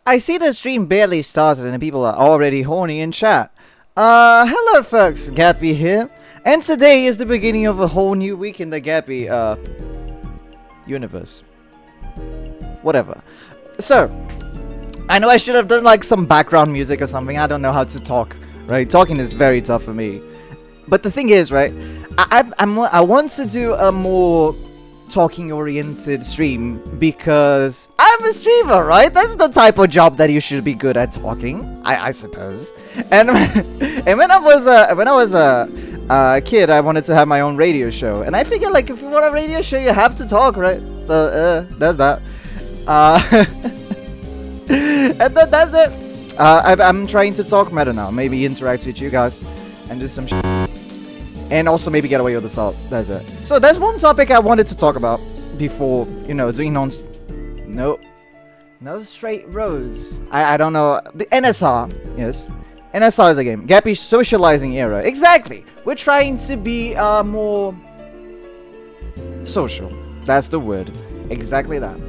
I see the stream barely started and people are already horny in chat. Hello folks, Gappy here. And today is the beginning of a whole new week in the Gappy, universe. Whatever. So, I know I should have done like some background music or something. I don't know how to talk, right? Talking is very tough for me. But the thing is, right, I want to do a more talking oriented stream because I'm a streamer, right? That's the type of job that you should be good at talking, I suppose. And when I was a kid, I wanted to have my own radio show, and I figured like if you want a radio show, you have to talk, right? So there's that. And then that's it. I'm trying to talk meta now, maybe interact with you guys and do some shit. And also maybe get away with the salt. That's it. So there's one topic I wanted to talk about before, you know, doing no straight rows. I don't know. The NSR, yes. NSR is a game. Gappy socializing era. Exactly. We're trying to be more social. That's the word. Exactly that.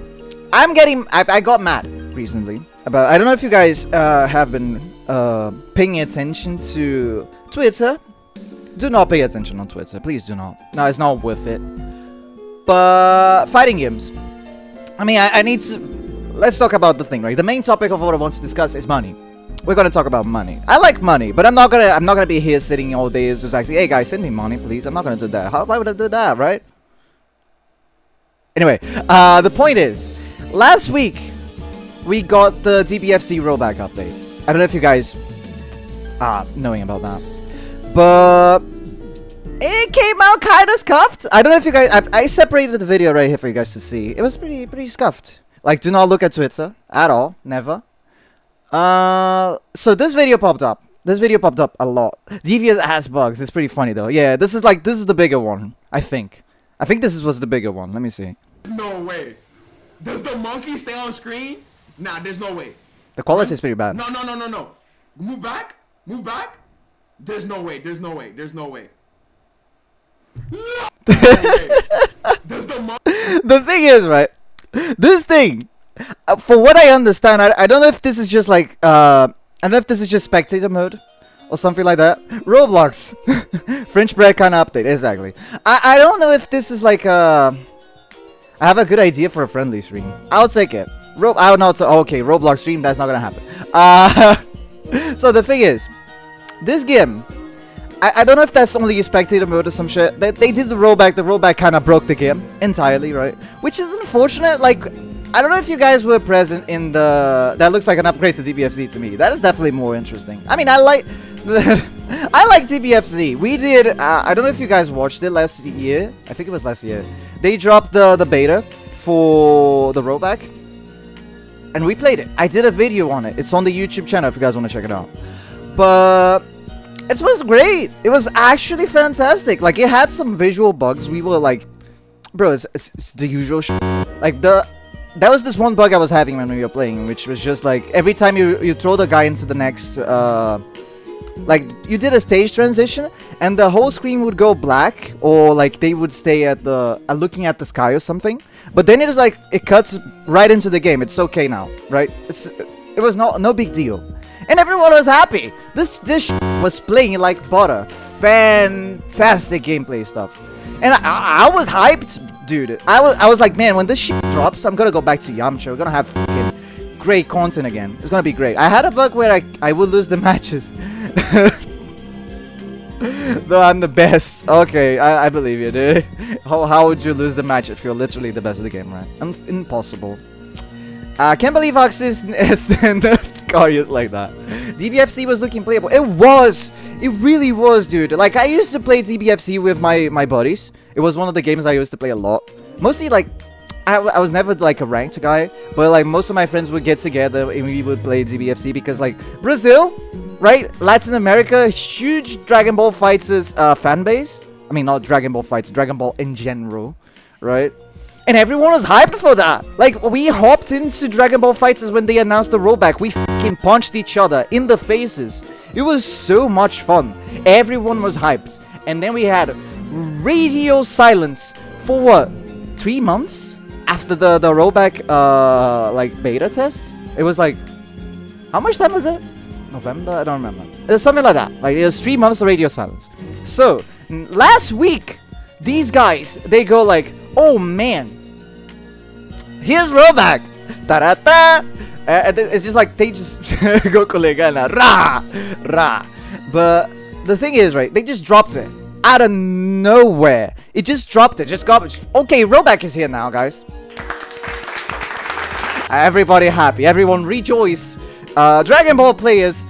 I got mad recently about, I don't know if you guys have been paying attention to Twitter. Do not pay attention on Twitter, please do not. No, it's not worth it. But fighting games. I mean, I need to. Let's talk about the thing, right? The main topic of what I want to discuss is money. We're gonna talk about money. I like money, but I'm not gonna be here sitting all day just like, hey guys, send me money, please. I'm not gonna do that. Why would I do that, right? Anyway, the point is, last week we got the DBFZ Rollback update. I don't know if you guys are knowing about that. But it came out kind of scuffed. I don't know if you guys. I separated the video right here for you guys to see. It was pretty scuffed. Like, do not look at Twitter at all. Never. So this video popped up. This video popped up a lot. Devious ass bugs. It's pretty funny though. Yeah, this is the bigger one. I think this was the bigger one. Let me see. No way. Does the monkey stay on screen? Nah, there's no way. The quality is pretty bad. No. Move back. Move back. There's no way. There's no way. There's no way. No way. Does The thing is, right? This thing, for what I understand, I don't know if this is just like I don't know if this is just spectator mode or something like that. Roblox, French bread kind of update. Exactly. I don't know if this is like I have a good idea for a friendly stream. I'll take it. Okay, Roblox stream. That's not gonna happen. So the thing is, this game, I don't know if that's only a spectator mode or some shit. They did the rollback kind of broke the game entirely, right? Which is unfortunate. Like, I don't know if you guys were present in the... That looks like an upgrade to DBFZ to me. That is definitely more interesting. I mean, I like... I like DBFZ. We did... I don't know if you guys watched it last year. I think it was last year. They dropped the beta for the rollback. And we played it. I did a video on it. It's on the YouTube channel if you guys want to check it out. But it was great. It was actually fantastic. Like, it had some visual bugs. We were like, bro, it's the usual shit. Like, that was this one bug I was having when we were playing, which was just like, every time you throw the guy into the next, like, you did a stage transition, and the whole screen would go black, or like, they would stay at the, looking at the sky or something. But then it is like, it cuts right into the game. It's okay now, right? It was no big deal. And everyone was happy. This was playing like butter. Fantastic gameplay stuff. And I was hyped, dude. I was like, man, when this shit drops, I'm gonna go back to Yamcha. We're gonna have fucking great content again. It's gonna be great. I had a bug where I would lose the matches. Though I'm the best. Okay, I believe you, dude. How would you lose the match if you're literally the best of the game, right? Impossible. I can't believe Oxys nerfed Karius like that. DBFZ was looking playable. It was! It really was, dude. Like, I used to play DBFZ with my buddies. It was one of the games I used to play a lot. Mostly, like, I was never, like, a ranked guy. But, like, most of my friends would get together and we would play DBFZ because, like, Brazil, right? Latin America, huge Dragon Ball Fighters fan base. I mean, not Dragon Ball Fights, Dragon Ball in general, right? And everyone was hyped for that. Like, we hopped into Dragon Ball Fighters when they announced the rollback. We fucking punched each other in the faces. It was so much fun. Everyone was hyped. And then we had radio silence for what? 3 months? After the rollback, like, beta test? It was like, How much time was it? November? I don't remember. It was something like that. Like, it was 3 months of radio silence. So, last week, these guys, they go like, oh man, here's Rollback. Ta-da-ta. And it's just like, they just go kolegana. Rah! Rah! But the thing is, right, they just dropped it. Out of nowhere. It just dropped it. Just garbage. Okay, Rollback is here now, guys. Everybody happy. Everyone rejoice. Dragon Ball players,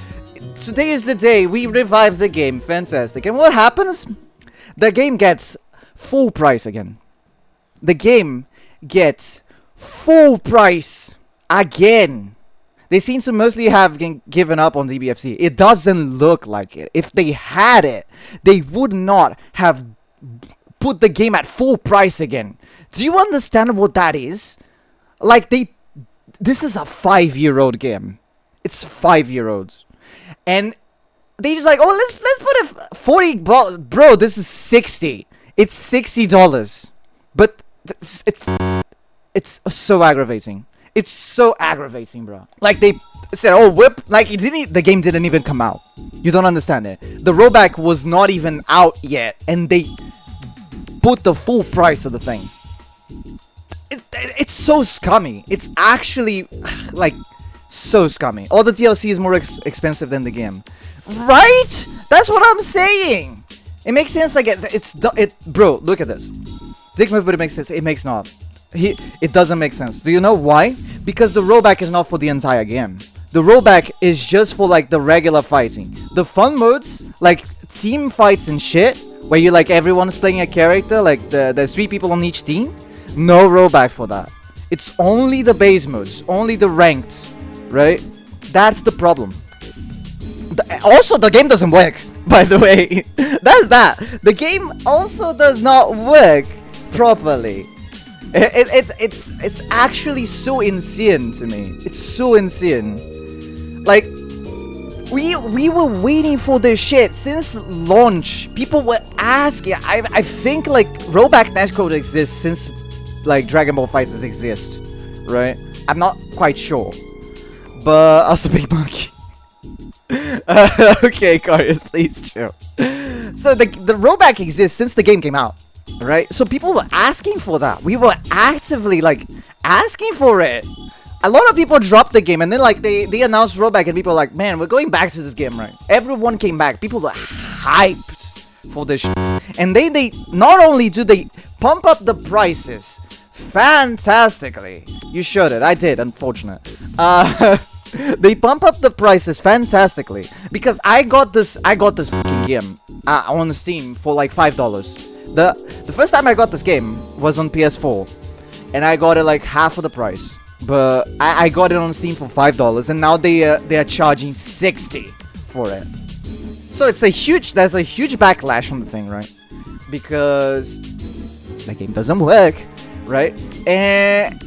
today is the day we revive the game. Fantastic. And what happens? The game gets full price again. The game gets full price again. They seem to mostly have given up on DBFZ. It doesn't look like it. If they had it, they would not have put the game at full price again. Do you understand what that is? Like, this is a 5-year-old game. It's 5-year-olds. And they just like, oh, let's put it 40 bucks. Bro, this is 60. It's $60. But it's so aggravating. It's so aggravating, bro. Like, they said, oh, whip. Like, the game didn't even come out. You don't understand it. The rollback was not even out yet. And they put the full price of the thing. It's so scummy. It's actually, like, so scummy. All the DLC is more expensive than the game. Right? That's what I'm saying. It makes sense. Like, bro, look at this. Dick move, but it makes sense. It makes not. It doesn't make sense. Do you know why? Because the rollback is not for the entire game. The rollback is just for like the regular fighting. The fun modes, like team fights and shit, where you like everyone's playing a character, like there's 3 people on each team. No rollback for that. It's only the base modes, only the ranked, right? That's the problem. Also, the game doesn't work, by the way. That's that. The game also does not work properly. It's actually so insane to me. It's so insane. Like, we were waiting for this shit since launch. People were asking. I think like rollback netcode exists since like Dragon Ball FighterZ exist, right? I'm not quite sure, but also Big Monkey. Okay, Carius, please chill. So the rollback exists since the game came out. Right, so people were asking for that. We were actively like asking for it. A lot of people dropped the game and then like they announced rollback and people were like, man, we're going back to this game, right? Everyone came back. People were hyped for this shit. And then they not only do they pump up the prices fantastically. You showed it. I did, unfortunate. They pump up the prices fantastically because I got this fucking game on Steam for like $5. The first time I got this game was on PS4, and I got it like half of the price. But I got it on Steam for $5, and now they are charging $60 for it. So there's a huge backlash on the thing, right? Because the game doesn't work, right? And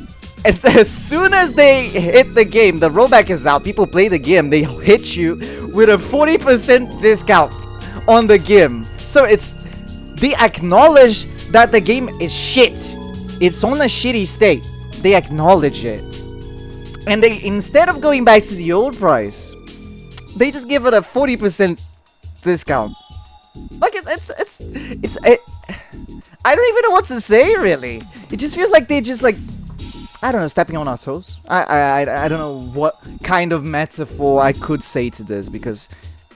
as soon as they hit the game, the rollback is out. People play the game, they hit you with a 40% discount on the game. So they acknowledge that the game is shit. It's on a shitty state. They acknowledge it. And they, instead of going back to the old price, they just give it a 40% discount. Like, I don't even know what to say, really. It just feels like they just, like, I don't know, stepping on our toes. I don't know what kind of metaphor I could say to this, because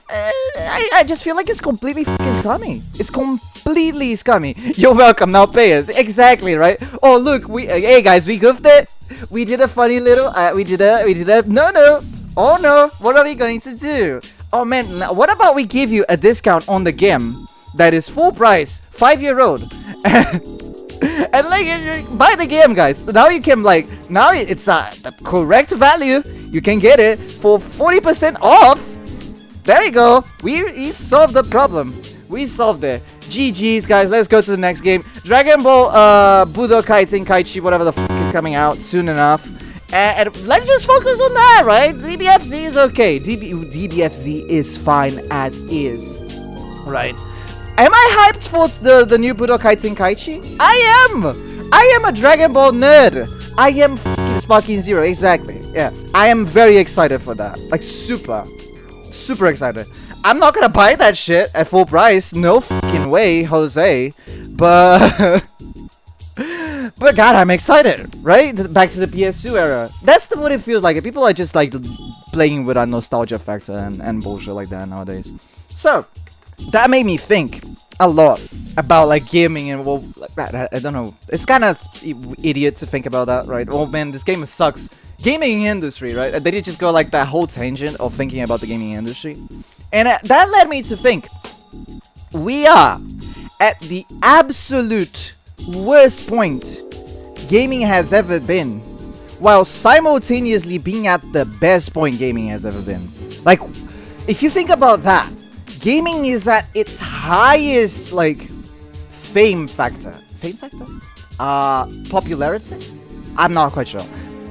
I just feel like it's completely fucking scummy. It's completely scummy. You're welcome, now pay us. Exactly, right? Oh, look, hey guys, we goofed it. We did a funny little, no. Oh no, what are we going to do? Oh man, what about we give you a discount on the game that is full price, 5-year-old. And like, buy the game, guys. Now you can like, now it's the correct value. You can get it for 40% off. There you go. We solved the problem. We solved it. GG's, guys. Let's go to the next game. Dragon Ball Budokai Tenkaichi, whatever the f is coming out soon enough. And let's just focus on that, right? DBFZ is okay. DBFZ is fine as is, right? Am I hyped for the new Budokai Tenkaichi? I am a Dragon Ball nerd. I am fucking Sparking Zero, exactly. Yeah, I am very excited for that. Like, super excited. I'm not gonna buy that shit at full price. No fucking way, Jose. But but God, I'm excited, right? Back to the PS2 era. That's what it feels like. People are just like playing with a nostalgia factor and bullshit like that nowadays. So that made me think a lot about like gaming and well, like, I don't know. It's kind of idiot to think about that, right? Oh man, this game sucks. Gaming industry, right? They did just go like that whole tangent of thinking about the gaming industry, and that led me to think we are at the absolute worst point gaming has ever been, while simultaneously being at the best point gaming has ever been. Like, if you think about that, gaming is at its highest like fame factor. Popularity? I'm not quite sure.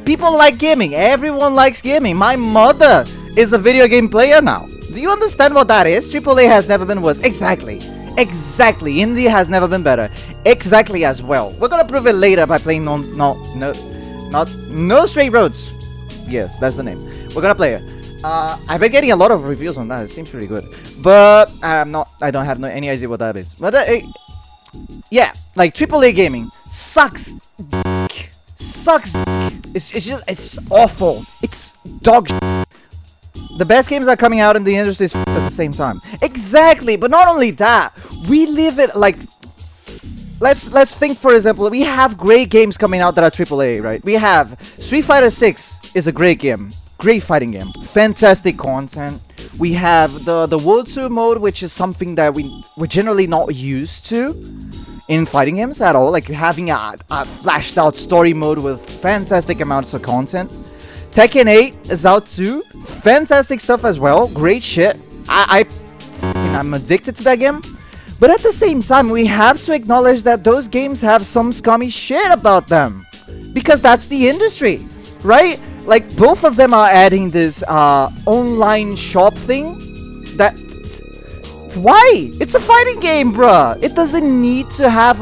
People like gaming. Everyone likes gaming. My mother is a video game player now. Do you understand what that is? AAA has never been worse. Exactly. Indie has never been better. Exactly as well. We're gonna prove it later by playing No Straight Roads. Yes, that's the name. We're gonna play it. I've been getting a lot of reviews on that. It seems pretty good. But I don't have any idea what that is. But yeah, like AAA gaming sucks. It's just awful. It's dog shit. The best games are coming out in the industry at the same time. Exactly, but not only that, we live it like. Let's think, for example, we have great games coming out that are AAA, right? We have Street Fighter 6 is a great game, great fighting game, fantastic content. We have the World Tour mode, which is something that we're generally not used to in fighting games at all, like having a flashed out story mode with fantastic amounts of content. Tekken 8 is out too, fantastic stuff as well, great shit. I'm addicted to that game. But at the same time, we have to acknowledge that those games have some scummy shit about them, because that's the industry, right? Like, both of them are adding this online shop thing that... Why? It's a fighting game, bruh. It doesn't need to have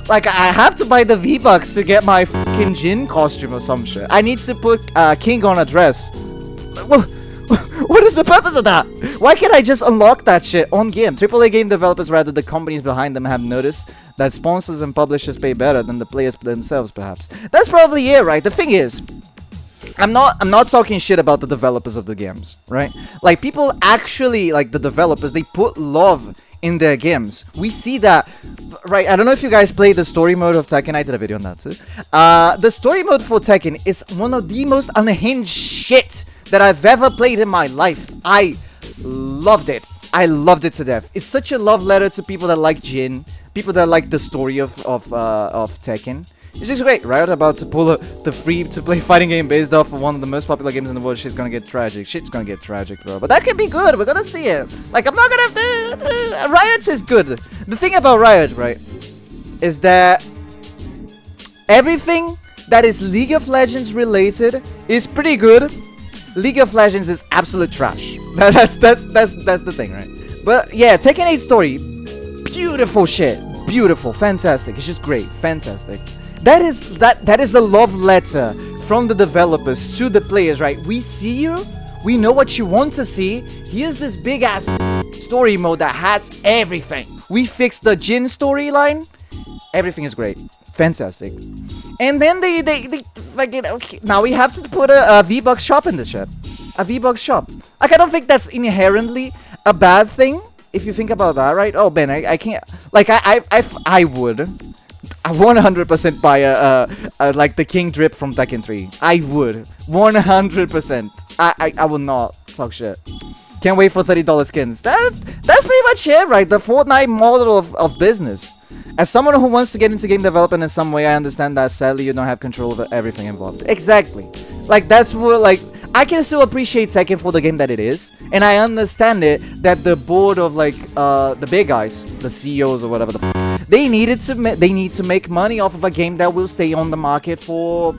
like, I have to buy the V-Bucks to get my fucking Jin costume or some shit. I need to put King on a dress. What is the purpose of that? Why can't I just unlock that shit on game? AAA game developers, rather the companies behind them, have noticed that sponsors and publishers pay better than the players themselves, perhaps. That's probably it, right? The thing is, I'm not talking shit about the developers of the games, right? Like, people actually, like, the developers, they put love in their games. We see that, right? I don't know if you guys played the story mode of Tekken. I did a video on that too. The story mode for Tekken is one of the most unhinged shit that I've ever played in my life. I loved it. I loved it to death. It's such a love letter to people that like Jin, people that like the story of Tekken. It's just great, right? About to pull the free-to-play fighting game based off of one of the most popular games in the world. Shit's gonna get tragic. Shit's gonna get tragic, bro. But that can be good. We're gonna see it. Like, I'm not gonna have to... Riot is good. The thing about Riot, right, is that everything that is League of Legends related is pretty good. League of Legends is absolute trash. That's the thing, right? But yeah, Tekken 8 story, beautiful shit, beautiful, fantastic. It's just great, fantastic. That is a love letter from the developers to the players, right? We see you, we know what you want to see. Here's this big ass story mode that has everything. We fixed the Jin storyline. Everything is great, fantastic. And then they like, you know, now we have to put a V-Bucks shop in this shit. A V-Bucks shop. Like, I don't think that's inherently a bad thing, if you think about that, right? Oh, Ben, I can't... Like, I would 100% buy a like the King Drip from Tekken 3. I would. 100%. I will not talk shit. Can't wait for $30 skins. That's pretty much it, right? The Fortnite model of business. As someone who wants to get into game development in some way, I understand that sadly you don't have control over everything involved. Exactly. Like, that's what, like, I can still appreciate Tekken for the game that it is, and I understand it that the board of, like, the big guys, the CEOs or whatever, they need to make money off of a game that will stay on the market for,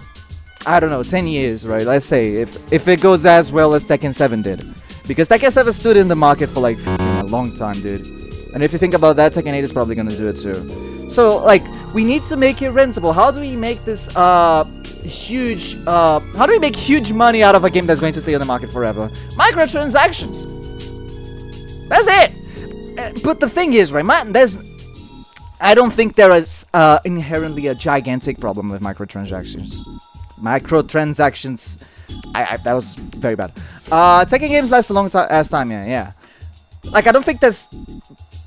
I don't know, 10 years, right? Let's say if it goes as well as Tekken 7 did, because Tekken 7 stood in the market for like a long time, dude. And if you think about that, Tekken 8 is probably gonna do it too. So, like, we need to make it rentable. How do we make this huge, how do we make huge money out of a game that's going to stay on the market forever? Microtransactions. That's it. But the thing is, right, man, I don't think there is inherently a gigantic problem with microtransactions. That was very bad. Taking games last a long time, yeah. Like, I don't think there's...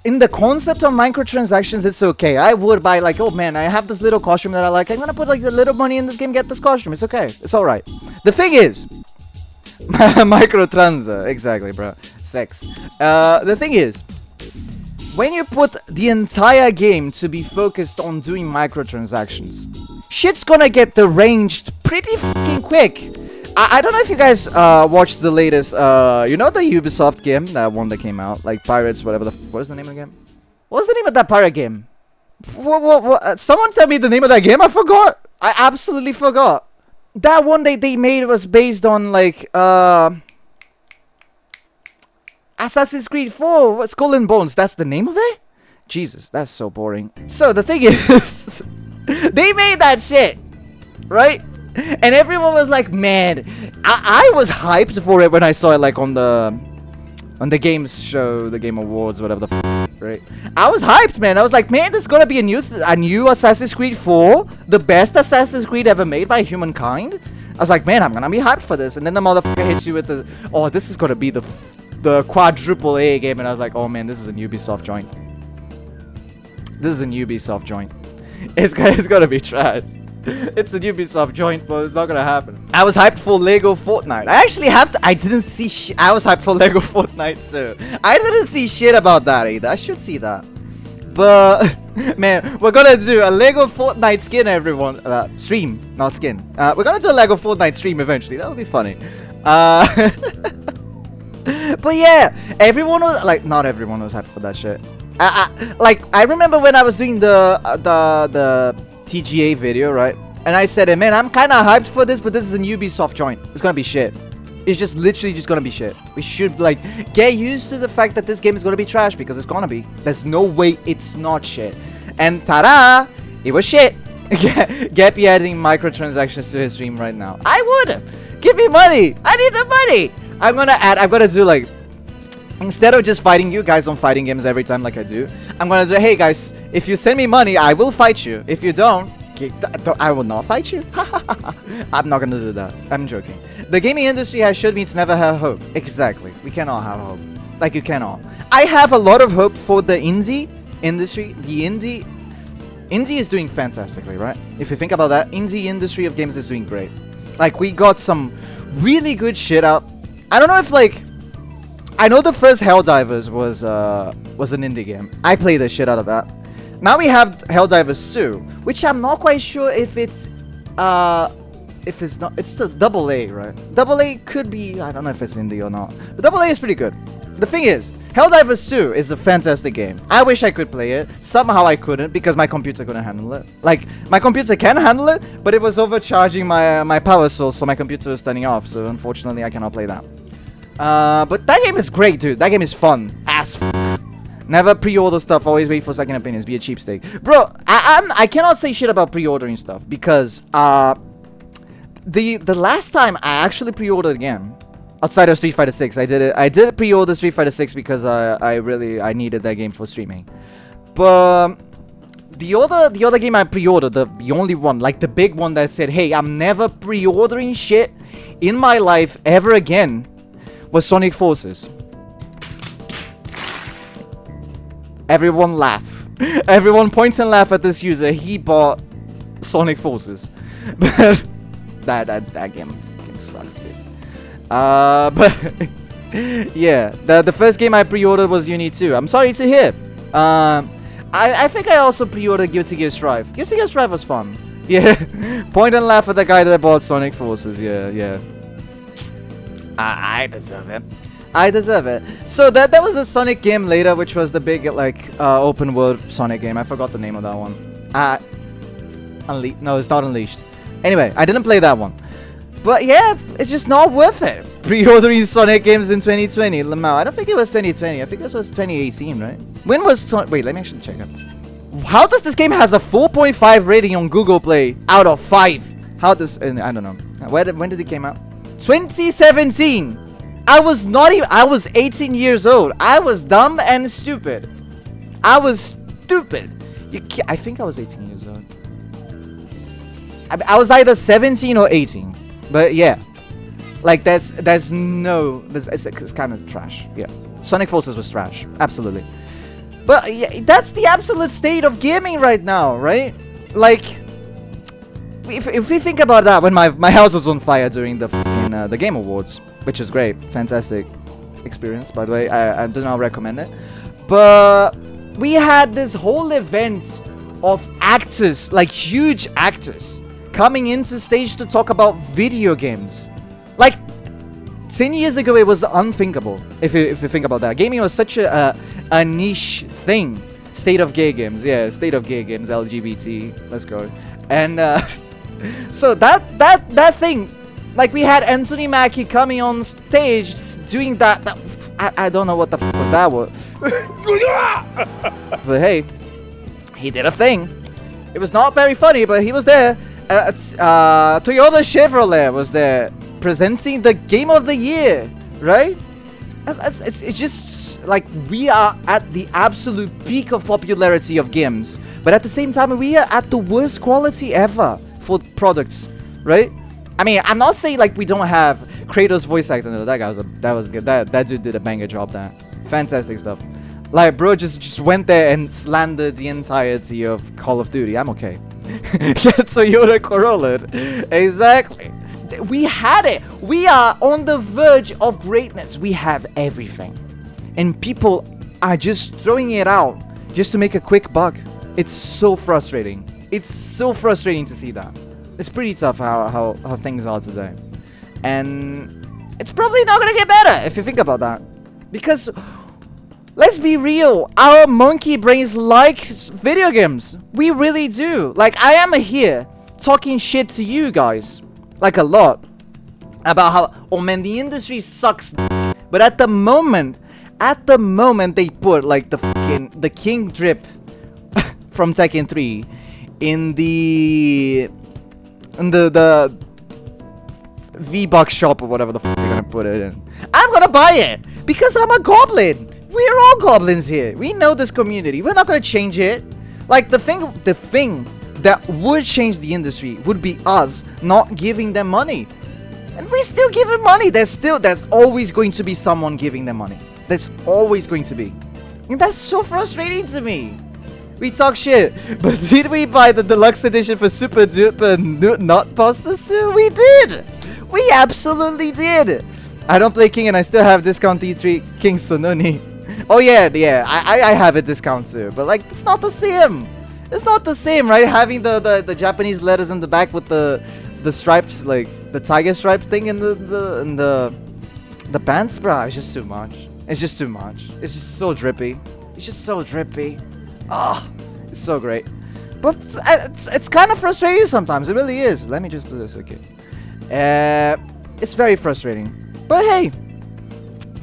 In the concept of microtransactions, it's okay. I would buy, like, oh man, I have this little costume that I like. I'm gonna put, like, a little money in this game, get this costume. It's okay. It's alright. The thing is... Microtransa. Exactly, bro. Sex. The thing is... When you put the entire game to be focused on doing microtransactions, shit's gonna get deranged pretty fucking quick. I don't know if you guys watched the latest, you know the Ubisoft game, that one that came out, like Pirates, whatever what was the name of the game? What was the name of that pirate game? What? Someone tell me the name of that game, I forgot! I absolutely forgot! That one they made was based on, like, Assassin's Creed 4, Skull and Bones, that's the name of it? Jesus, that's so boring. So, the thing is, they made that shit, right? And everyone was like, man, I was hyped for it when I saw it, like, on the games show, the Game Awards, whatever the f, right? I was hyped, man. I was like, man, this is gonna be a new Assassin's Creed 4, the best Assassin's Creed ever made by humankind. I was like, man, I'm gonna be hyped for this. And then the motherfucker hits you with the, oh, this is gonna be the quadruple A game. And I was like, oh man, this is a Ubisoft joint. This is a Ubisoft joint. It's gonna be trash. It's the Ubisoft joint, but it's not gonna happen. I was hyped for Lego Fortnite. I actually have to. I didn't see I was hyped for Lego Fortnite too. I didn't see shit about that either. I should see that. But man, we're gonna do a Lego Fortnite skin, everyone. Stream, not skin. We're gonna do a Lego Fortnite stream eventually. That would be funny. But yeah, everyone was like, not everyone was hyped for that shit. Like, I remember when I was doing the TGA video, right? And I said, hey, man, I'm kind of hyped for this, but this is an Ubisoft joint. It's gonna be shit. It's just literally just gonna be shit. We should, like, get used to the fact that this game is gonna be trash, because it's gonna be. There's no way it's not shit. And ta-da! It was shit. Gappy adding microtransactions to his stream right now. I would! Give me money! I need the money! I'm gonna do, like, instead of just fighting you guys on fighting games every time like I do, I'm gonna do, hey guys, if you send me money, I will fight you. If you don't, I will not fight you. I'm not gonna do that. I'm joking. The gaming industry has showed me it's never have hope. Exactly. We cannot have hope. Like, you cannot. I have a lot of hope for the indie industry. The indie is doing fantastically, right? If you think about that, indie industry of games is doing great. Like, we got some really good shit out. I don't know if, like, I know the first Helldivers was an indie game. I played the shit out of that. Now we have Helldivers 2, which I'm not quite sure if it's not. It's the double A, right? Double A could be. I don't know if it's indie or not. But double A is pretty good. The thing is, Helldivers 2 is a fantastic game. I wish I could play it. Somehow I couldn't because my computer couldn't handle it. Like, my computer can handle it, but it was overcharging my power source, so my computer was turning off. So unfortunately, I cannot play that. But that game is great, dude. That game is fun as f. Never pre-order stuff. Always wait for second opinions. Be a cheapskate, bro. I cannot say shit about pre-ordering stuff because the last time I actually pre-ordered a game outside of Street Fighter 6, I did pre-order Street Fighter 6 because I needed that game for streaming. But the other game I pre-ordered, the only one, like the big one that said, hey, I'm never pre-ordering shit in my life ever again, was Sonic Forces. Everyone laugh. Everyone points and laugh at this user. He bought Sonic Forces. But that game fucking sucks, dude. But yeah, the first game I pre-ordered was Uni 2. I'm sorry to hear. I think I also pre-ordered Guilty Gear Strive. Guilty Gear Strive was fun. Yeah. Point and laugh at the guy that bought Sonic Forces. Yeah. I deserve it. I deserve it. So there was a Sonic game later, which was the big, like, open world Sonic game. I forgot the name of that one. No, it's not Unleashed. Anyway, I didn't play that one. But yeah, it's just not worth it. Pre-ordering Sonic games in 2020. Lamau, I don't think it was 2020. I think this was 2018, right? When was Sonic? Wait, let me actually check it. How does this game has a 4.5 rating on Google Play out of 5? How this? I don't know. When did it came out? 2017. I was not even. I was 18 years old. I was dumb and stupid. I was stupid. I think I was 18 years old. I was either 17 or 18. But yeah, like it's kind of trash. Yeah, Sonic Forces was trash. Absolutely. But yeah, that's the absolute state of gaming right now, right? Like, if we think about that, when my house was on fire during the Game Awards, which is great, fantastic experience, by the way. I do not recommend it. But we had this whole event of actors, like huge actors, coming into stage to talk about video games. Like 10 years ago, it was unthinkable. If you think about that, gaming was such a niche thing. State of gay games, yeah, state of gay games, LGBT, let's go. And so that thing, like we had Anthony Mackie coming on stage doing that I don't know what the f was that was. But hey, he did a thing. It was not very funny, but he was there. Toyota Chevrolet was there presenting the Game of the Year, right? It's just like we are at the absolute peak of popularity of games, but at the same time we are at the worst quality ever for products, right? I mean, I'm not saying like we don't have Kratos voice actor. No, that was good. That dude did a banger job there. Fantastic stuff. Like, bro, just went there and slandered the entirety of Call of Duty. I'm okay. Yeah, Toyota Corolla. Exactly. We had it. We are on the verge of greatness. We have everything. And people are just throwing it out just to make a quick buck. It's so frustrating. It's so frustrating to see that. It's pretty tough how things are today. And it's probably not gonna get better if you think about that. Because, let's be real, our monkey brains like video games. We really do. Like, I am here talking shit to you guys, like a lot, about how, oh man, the industry sucks. But at the moment they put like the King Drip from Tekken 3 in the V-Bucks shop or whatever the f they're gonna put it in, I'm gonna buy it because I'm a goblin. We're all goblins here. We know this community. We're not gonna change it. Like the thing that would change the industry would be us not giving them money, and we still give them money. There's always going to be someone giving them money. There's always going to be, and that's so frustrating to me. We talk shit, but did we buy the deluxe edition for Super Duper Not Pasta Suit? We did! We absolutely did! I don't play King and I still have discount E3 King Sononi. Oh yeah, I have a discount too, but like, it's not the same! It's not the same, right? Having the Japanese letters in the back with the stripes, like the tiger stripe thing in the pants, bruh, it's just too much. It's just too much. It's just so drippy. It's just so drippy. Oh, it's so great. But it's kind of frustrating sometimes. It really is. Let me just do this, okay. It's very frustrating. But hey,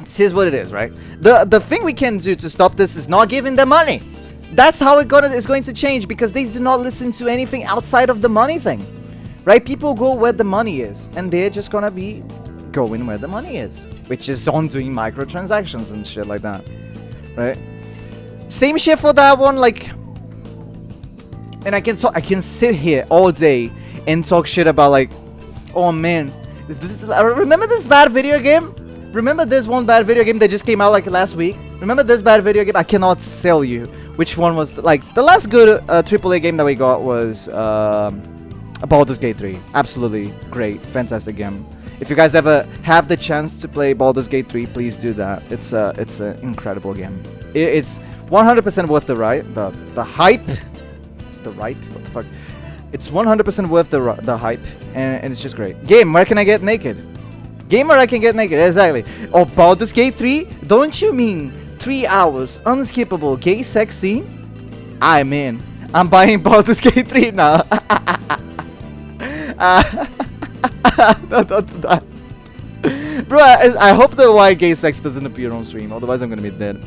here's what it is, right? The thing we can do to stop this is not giving them money. That's how it's going to change, because they do not listen to anything outside of the money thing, right? People go where the money is, and they're just gonna be going where the money is, which is on doing microtransactions and shit like that, right? Same shit for that one, like, and I can sit here all day and talk shit about like, oh man, remember this bad video game? Remember this one bad video game that just came out like last week? Remember this bad video game? I cannot sell you which one was like the last good AAA game that we got was Baldur's Gate 3. Absolutely great, fantastic game. If you guys ever have the chance to play Baldur's Gate 3, please do that. It's an incredible game. It's 100% worth the hype. The hype? What the fuck? It's 100% worth the hype, and it's just great. Game where can I get naked? Game where I can get naked, exactly. Oh, Baldur's Gate 3? Don't you mean 3 hours unskippable gay sex scene? I'm in. I'm buying Baldur's Gate 3 now. Don't do that. Bro, I hope the why gay sex doesn't appear on stream, otherwise I'm gonna be dead.